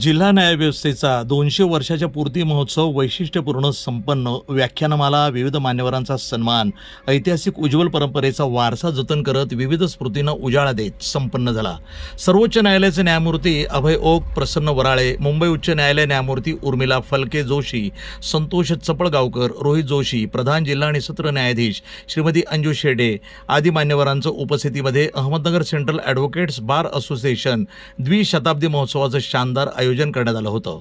जिल्हा न्यायव्यवस्थेचा 200 वर्षाच्या पूर्ती महोत्सव वैशिष्ट्यपूर्ण संपन्न, व्याख्यानमाला, विविध मान्यवरांचा सन्मान, ऐतिहासिक उज्ज्वल परंपरेचा वारसा जतन करत विविध स्मृतींना उजाळा देत संपन्न झाला. सर्वोच्च न्यायालयाचे न्यायमूर्ती अभय ओक, प्रसन्न वराळे, मुंबई उच्च न्यायालय न्यायमूर्ती उर्मिला फलके जोशी, संतोष चपळगावकर, रोहित जोशी, प्रधान जिल्हा आणि सत्र न्यायाधीश श्रीमती अंजू शेडे आदी मान्यवरांच्या उपस्थितीमध्ये Ahmednagar central advocates bar association द्विशताब्दी महोत्सवाचं शानदार आयोजन करण्यात आलं होतं.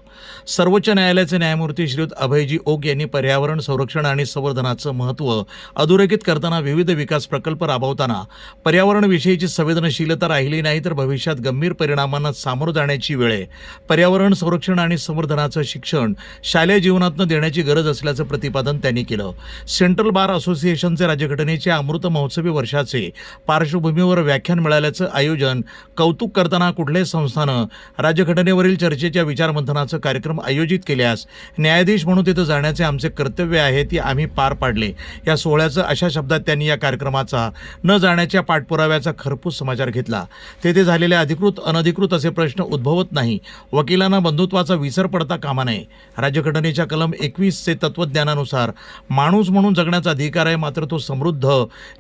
सर्वोच्च न्यायालयाचे न्यायमूर्ती श्रीयुत अभयजी ओक यांनी पर्यावरण संरक्षण आणि संवर्धनाचं महत्त्व अधोरेखित करताना विविध विकास प्रकल्प राबवताना पर्यावरणविषयीची संवेदनशीलता राहिली नाही तर भविष्यात गंभीर परिणामांना सामोरं जाण्याची वेळ आहे. पर्यावरण संरक्षण आणि संवर्धनाचं शिक्षण शालेय जीवनातून देण्याची गरज असल्याचं प्रतिपादन त्यांनी केलं. सेंट्रल बार असोसिएशनचे राज्यघटनेच्या अमृत महोत्सवी वर्षाचे पार्श्वभूमीवर व्याख्यान मिळाल्याचं आयोजन कौतुक करताना कुठल्याही संस्थानं राज्यघटनेवरील चर्चेच्या विचारमंथनाचं कार्यक्रम आयोजित केल्यास न्यायाधीश म्हणून तिथं जाण्याचे आमचे कर्तव्य आहे, ती आम्ही पार पाडले. या सोहळ्याचं अशा शब्दात त्यांनी या कार्यक्रमाचा न जाण्याच्या पाठपुराव्याचा खरपूस समाचार घेतला. तेथे झालेले अधिकृत अनधिकृत असे प्रश्न उद्भवत नाही. वकिलांना बंधुत्वाचा विसर पडता कामा नये. राज्यघटनेच्या कलम 21 तत्वज्ञानानुसार माणूस म्हणून जगण्याचा अधिकार आहे, मात्र तो समृद्ध,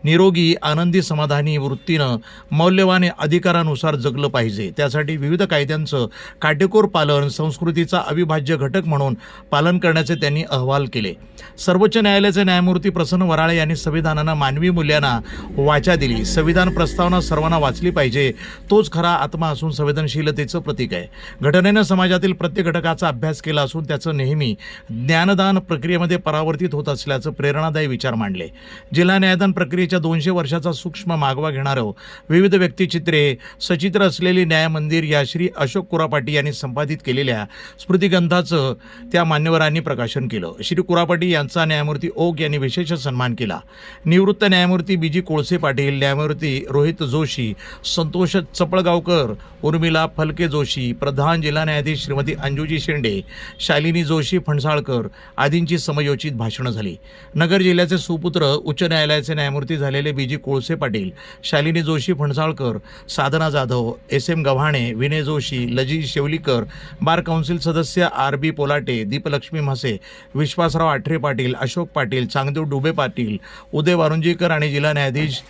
निरोगी, आनंदी, समाधानी वृत्तीनं मौल्यवान अधिकारानुसार जगलं पाहिजे. त्यासाठी विविध कायद्यांचं काटेकोर पालन संस्कृतीचा अविभाज्य घटक म्हणून पालन करण्याचे त्यांनी अहवाल केले. सर्वोच्च न्यायालयाचे न्यायमूर्ती प्रसन्न वराळे यांनी संविधानानं मानवी मूल्यांना वाचा दिली. संविधान प्रस्तावना सर्वांना वाचली पाहिजे, तोच खरा आत्मा असून संवेदनशीलतेचं प्रतीक आहे. घटनेनं समाजातील प्रत्येक घटकाचा अभ्यास केला असून त्याचं नेहमी ज्ञानदान प्रक्रियेमध्ये परावर्तित होत असल्याचं प्रेरणादायी विचार मांडले. जिल्हा न्यायदान प्रक्रियेच्या 200 वर्षाचा सूक्ष्म मागोवा घेणारं विविध व्यक्तिचित्रे सचित्र असलेली न्यायमंदिर या श्री अशोक कुरापाटी यांनी संपादित केलेल्या स्मृतिग्रंथाचं त्या मान्यवरांनी प्रकाशन केलं. श्री कुरापाटी यांचा न्यायमूर्ती ओक यांनी विशेष सन्मान केला. निवृत्त न्यायमूर्ती बी जी कोळसे पाटील, न्यायमूर्ती रोहित जोशी, संतोष चपळगावकर, उर्मिला फलके जोशी, प्रधान जिल्हा न्यायाधीश श्रीमती अंजूजी शेंडे, शालिनी जोशी फणसाळकर आदींची समयोचित भाषणं झाली. नगर जिल्ह्याचे सुपुत्र उच्च न्यायालयाचे न्यायमूर्ती झालेले B G Kolse Patil, Shalini Joshi Phansalkar, Sadhana Jadhav, S M Gavhane, Vinay Joshi, लजी शेवलीकर, बार काउन्सिल सदस्य आर बी पोलाटे, दीपलक्ष्मी म्हसे, विश्वासराव आठरे पाटील, अशोक पाटील, चांगदेव डुबे पाटील, उदय वारुंजीकर आणि जिल्हा न्यायाधीश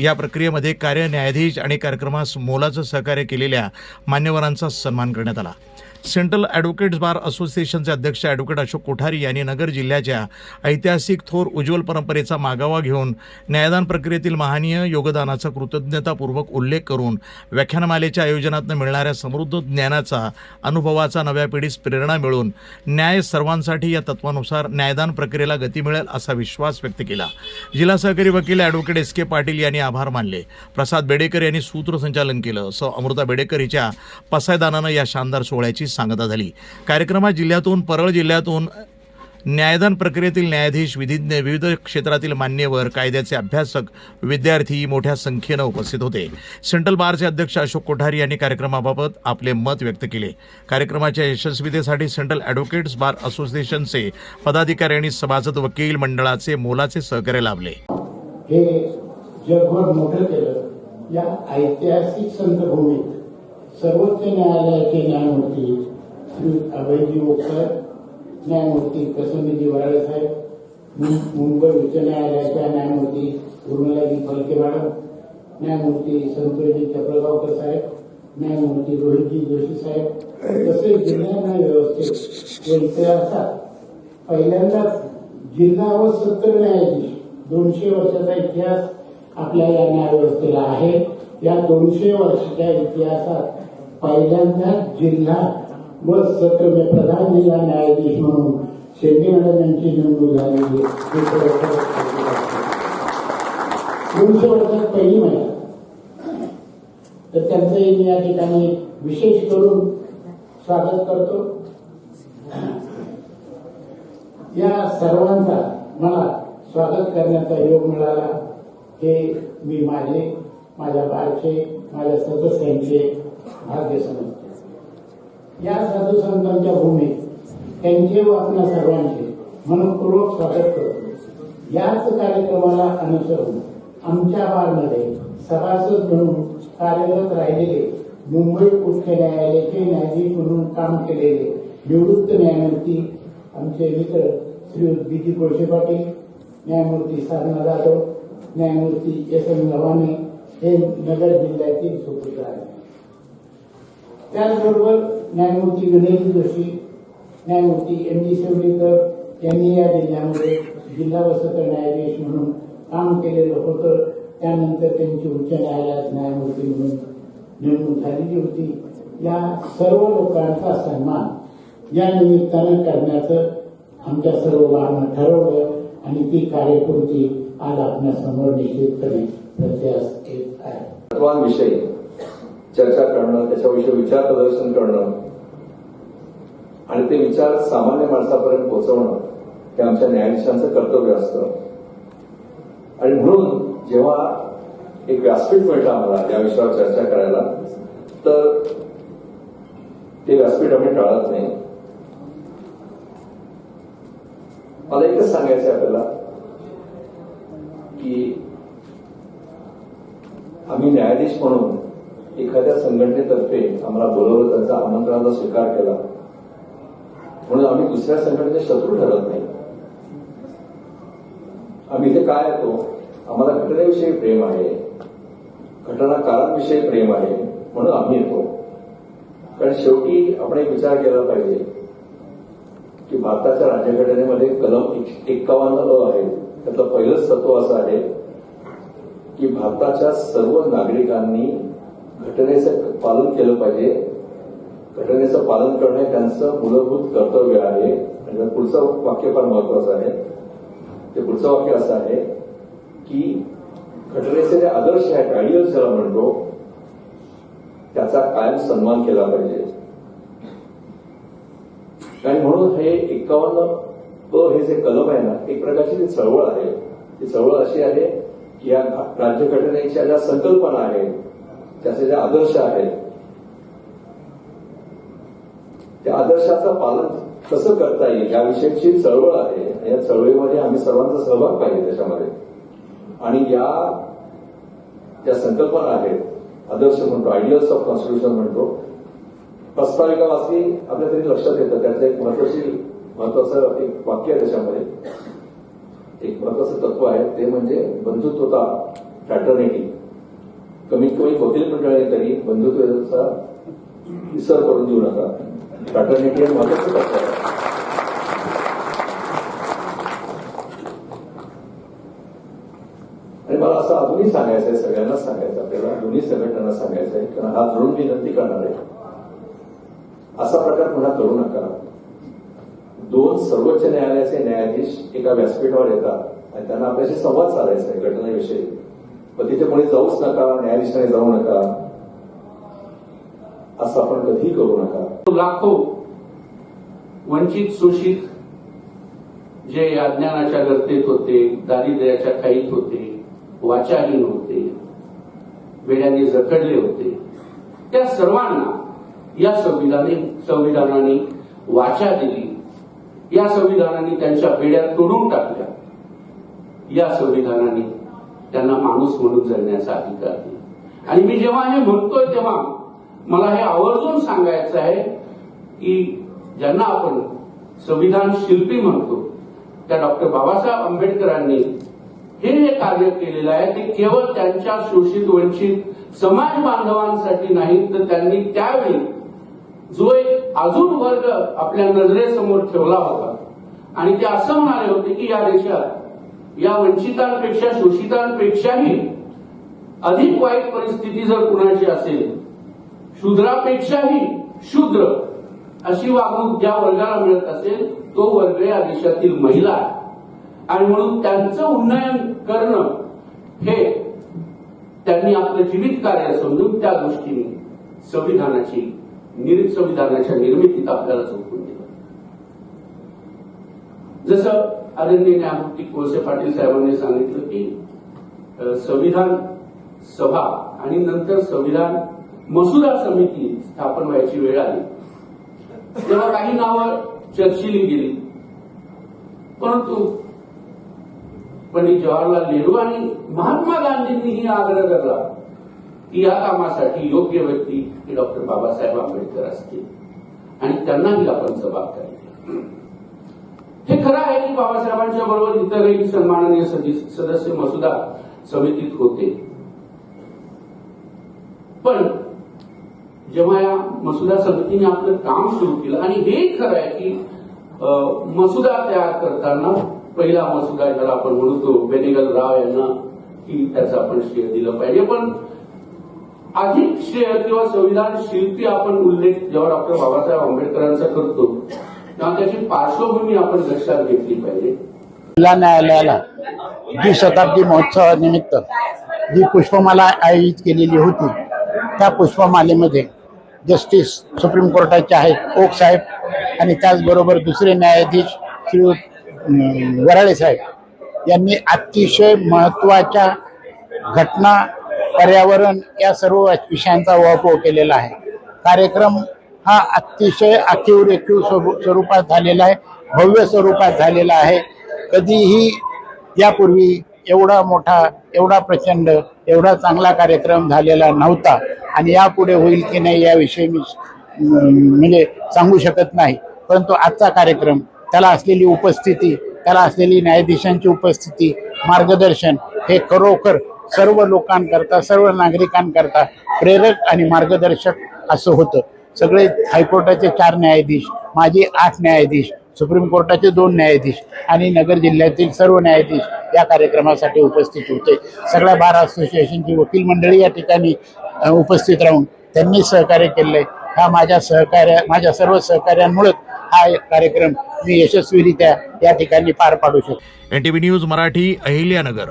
या प्रक्रियेमध्ये कार्य न्यायाधीश आणि कार्यक्रमास मोलाचं सहकार्य केलेल्या मान्यवरांचा सन्मान करण्यात आला. सेंट्रल ॲडव्होकेट्स बार असोसिएशनचे अध्यक्ष ॲडव्होकेट अशोक कोठारी यांनी नगर जिल्ह्याच्या ऐतिहासिक थोर उज्ज्वल परंपरेचा मागोवा घेऊन न्यायदान प्रक्रियेतील महनीय योगदानाचा कृतज्ञतापूर्वक उल्लेख करून व्याख्यानमालेच्या आयोजनातून मिळणाऱ्या समृद्ध ज्ञानाचा, अनुभवाचा नव्या पिढीस प्रेरणा मिळून न्याय सर्वांसाठी या तत्वानुसार न्यायदान प्रक्रियेला गती मिळेल असा विश्वास व्यक्त केला. जिल्हा सहकारी वकील ॲडव्होकेट एस के पाटील यांनी आभार मानले. प्रसाद बेडेकर यांनी सूत्रसंचालन केलं. अमृता बेडेकर हिच्या पसायदानानं या शानदार सोहळ्याची सांगता झाली. कार्यक्रमात जिल्ह्यातून, परळ जिल्ह्यातून न्यायदान प्रक्रियेतील न्यायाधीश, विधिज्ञ, विविध क्षेत्रातील मान्यवर, कायद्याचे अभ्यासक, विद्यार्थी मोठ्या संख्येनं उपस्थित होते. सेंट्रल बारचे अध्यक्ष अशोक कोठारी यांनी कार्यक्रमाबाबत आपले मत व्यक्त केले. कार्यक्रमाच्या यशस्वीतेसाठी सेंट्रल ॲडव्होकेट्स बार असोसिएशनचे पदाधिकारी आणि सभासद वकील मंडळाचे मोलाचे सहकार्य लाभले. हे जगभर मोठं केलं. या ऐतिहासिक संतभूमीत सर्वोच्च न्यायालयाचे न्यायमूर्ती श्री अभयजी ओकर, न्यायमूर्ती प्रसन्नजी वराळे साहेब, मुंबई उच्च न्यायालयाच्या न्यायमूर्ती उर्मिलाजी फलके मॅडम, न्यायमूर्ती संतोषजी चपळगावकर साहेब, न्यायमूर्ती रोहितजी जोशी साहेब, तसेच जिल्हा न्याय व्यवस्थेत व इतिहासात पहिल्यांदाच जिल्हा व सत्र न्यायाधीश 200 वर्षाचा इतिहास आपल्या या न्यायव्यवस्थेला आहे. या 200 वर्षाच्या इतिहासात पहिल्यांदा जिल्हा व सत्र प्रधान जिल्हा न्यायाधीश म्हणून शेंडे मॅडम यांची नेमणूक झालेली आहे. 200 वर्षात पहिली महिला, तर त्यांचंही मी या ठिकाणी विशेष करून स्वागत करतो. या सर्वांचा मला स्वागत करण्याचा योग मिळाला हे मी माझ्या बारचे, माझ्या सदस्यांचे भाग्य समजतो. या साधू संतांच्या भूमीत त्यांचे व आपल्या सर्वांचे मनपूर्वक स्वागत करतो. याच कार्यक्रमाला अनुसरून आमच्या बारमध्ये सभासद म्हणून कार्यरत राहिलेले मुंबई उच्च न्यायालयाचे न्यायाधीश म्हणून काम केलेले निवृत्त न्यायमूर्ती आमचे मित्र श्री बी कोळसे पाटील, न्यायमूर्ती साधना जाधव, न्यायमूर्ती एस एम गव्हाणे हे नगर जिल्ह्यातील सुपुत्र आहेत. त्याचबरोबर न्यायमूर्ती गणेश जोशी, न्यायमूर्ती एम जी शेवडेकर यांनी या जिल्ह्यामध्ये जिल्हा व सत्र न्यायाधीश म्हणून काम केलेलं होतं. त्यानंतर त्यांची उच्च न्यायालयात न्यायमूर्ती म्हणून नेमणूक झालेली होती. या सर्व लोकांचा सन्मान या निमित्तानं करण्याचं आमच्या सर्वांना ठरवलं आणि ती कार्यकृती आज आपल्यासमोर निश्चितपणे प्रत्यास येत आहे. तत्वांविषयी चर्चा करणं, त्याच्याविषयी विचार प्रदर्शन करणं आणि ते विचार सामान्य माणसापर्यंत पोहोचवणं हे आमच्या न्यायाधीशांचं कर्तव्य असतं. आणि म्हणून जेव्हा एक व्यासपीठ मिळतं आम्हाला या विषयावर चर्चा करायला, तर ते व्यासपीठ आम्ही टाळत नाही. मला एकच सांगायचं आहे आपल्याला की आम्ही न्यायाधीश म्हणून एखाद्या संघटनेतर्फे आम्हाला बोलवलं, त्यांचा आमंत्रणाचा स्वीकार केला म्हणून आम्ही दुसऱ्या संघटनेचे शत्रू ठरत नाही. आम्ही इथे काय येतो, आम्हाला घटनेविषयी प्रेम आहे, घटनाकारांविषयी प्रेम आहे म्हणून आम्ही येतो. कारण शेवटी आपण एक विचार केला पाहिजे की भारताच्या राज्यघटनेमध्ये कलम 51 आहे. त्यातलं पहिलंच तत्व असं आहे की भारताच्या सर्व नागरिकांनी घटनेचं पालन केलं पाहिजे. घटनेचं पालन करणे त्यांचं मूलभूत कर्तव्य आहे. आणि पुढचं वाक्य फार महत्वाचं आहे. ते पुढचं वाक्य असं आहे की घटनेचे जे आदर्श आहेत, आयडियल्स ज्याला म्हणतो, त्याचा कायम सन्मान केला पाहिजे. आणि म्हणून हे 51 हे जे कलम आहे ना, एक प्रकारची ती चळवळ आहे. ती चळवळ अशी आहे की या राज्यघटनेच्या ज्या संकल्पना आहेत, त्याचे जे आदर्श आहेत, त्या आदर्शाचं पालन कसं करता येईल याविषयीची चळवळ आहे. या चळवळीमध्ये आम्ही सर्वांचा सहभाग पाहिजे त्याच्यामध्ये. आणि या ज्या संकल्पना आहेत, आदर्श म्हणतो, आयडियल्स ऑफ कॉन्स्टिट्यूशन म्हणतो, प्रस्ताविकावासी आपल्या तरी लक्षात येतं. त्यातलं एक महत्वाचं एक वाक्य आहे त्याच्यामध्ये, एक महत्वाचं तत्व आहे, ते म्हणजे बंधुत्वता, फ्रॅटर्निटी. कमीत कमी वकील मंडळी तरी बंधुत्वाचा विसर करून देऊ नका. फ्रॅटर्निटी हे महत्वाचं तत्व आहे. आणि मला असं अजूनही सांगायचं आहे, सगळ्यांनाच सांगायचं, आपल्याला दोन्ही संघटनांना सांगायचं आहे, कारण हात जोडून विनंती करणार आहे, असा प्रकार पुन्हा करू नका. 2 सर्वोच्च न्यायालयाचे न्यायाधीश एका व्यासपीठावर येतात आणि त्यांना आपल्याशी संवाद साधायचा आहे घटनेविषयी. पण तिथे कोणी जाऊच नका, न्यायाधीशाने जाऊ नका, असं आपण कधीही करू नका. लाखो वंचित शोषित जे अज्ञानाच्या गर्तेत होते, दारिद्र्याच्या खाईत होते, वाचाहीन होते, वेड्याने जखडले होते, त्या सर्वांना या संविधानाने वाचा दिली. या संविधानाने त्यांच्या बेड्या तोडून टाकल्या. या संविधानाने त्यांना माणूस म्हणून जगण्याचा अधिकार दिला. आणि मी जेव्हा हे म्हणतोय तेव्हा मला हे आवर्जून सांगायचं आहे की ज्यांना आपण संविधान शिल्पी म्हणतो, त्या डॉक्टर बाबासाहेब आंबेडकरांनी हे कार्य केलेलं आहे, ते केवळ त्यांच्या शोषित वंचित समाज बांधवांसाठी नाही, तर त्यांनी त्यावेळी जो एक अजून वर्ग आपल्या नजरेसमोर ठेवला होता आणि ते असं म्हणाले होते की या देशात या वंचितांपेक्षा, शोषितांपेक्षाही अधिक वाईट परिस्थिती जर कुणाची असेल, शूद्रापेक्षाही शूद्र अशी वागणूक ज्या वर्गाला मिळत असेल, तो वर्ग या देशातील महिला आहे. आणि म्हणून त्यांचं उन्नयन करणं हे त्यांनी आपलं जीवित कार्य समजून त्या दृष्टीने संविधानाच्या निर्मितीत आपल्याला झोकून दिलं. जसं आदरणीय न्यायमूर्ती कोळसे पाटील साहेबांनी सांगितलं की संविधान सभा आणि नंतर संविधान मसुदा समिती स्थापन व्हायची वेळ आली, तेव्हा काही नावं चर्चिली गेली. परंतु पंडित जवाहरलाल नेहरू आणि महात्मा गांधींनीही आग्रह धरला की या कामासाठी योग्य व्यक्ती हे डॉक्टर बाबासाहेब आंबेडकर असतील आणि त्यांनाही आपण जबाबदारी देऊ. हे खरं आहे की बाबासाहेबांच्या बरोबर इतरही सन्माननीय सदस्य मसुदा समितीत होते, पण जेव्हा या मसुदा समितीने आपलं काम सुरू केलं आणि हे खरं आहे की मसुदा तयार करताना पहिला मसुदा ज्याला आपण म्हणतो बेनेगल राव यांना की त्याचं आपण श्रेय दिलं पाहिजे, पण अधिक श्रेय किंवा संविधान शिल्पी आपण उल्लेख जेव्हा डॉक्टर बाबासाहेब आंबेडकरांचा करतो तेव्हा त्याची पार्श्वभूमी आपण लक्षात घेतली पाहिजे. जिल्हा न्यायालयाला द्विशताब्दी महोत्सवानिमित्त जी पुष्पमाला आयोजित केलेली होती त्या पुष्पमालेमध्ये जस्टिस सुप्रीम कोर्टाचे आहेत ओक साहेब आणि त्याचबरोबर दुसरे न्यायाधीश श्री वराळे साहेब यांनी अतिशय महत्त्वाच्या घटना, पर्यावरण या सर्व विषयांचा उहापोह केलेला आहे. कार्यक्रम हा अतिशय आखीव स्वरूपात झालेला आहे, भव्य स्वरूपात झालेला आहे. कधीही यापूर्वी एवढा मोठा, एवढा प्रचंड, एवढा चांगला कार्यक्रम झालेला नव्हता आणि यापुढे होईल की नाही याविषयी मी म्हणजे सांगू शकत नाही. परंतु आजचा कार्यक्रम, त्याला असलेली उपस्थिती, त्याला असलेली न्यायाधीशांची उपस्थिती, मार्गदर्शन हे खरोखर सर्व लोकांकरता, सर्व नागरिकांकरता प्रेरक आणि मार्गदर्शक असं होतं. सगळे हायकोर्टाचे 4 न्यायाधीश, माजी 8 न्यायाधीश, सुप्रीम कोर्टाचे 2 न्यायाधीश आणि नगर जिल्ह्यातील सर्व न्यायाधीश या कार्यक्रमासाठी उपस्थित होते. सगळ्या बार असोसिएशनची वकील मंडळी या ठिकाणी उपस्थित राहून त्यांनी सहकार्य केले. हा माझ्या सर्व सहकार्यांमुळे हा कार्यक्रम मी यशस्वीरित्या या ठिकाणी पार पाडू शकतो. NTV news Marathi, Ahilyanagar.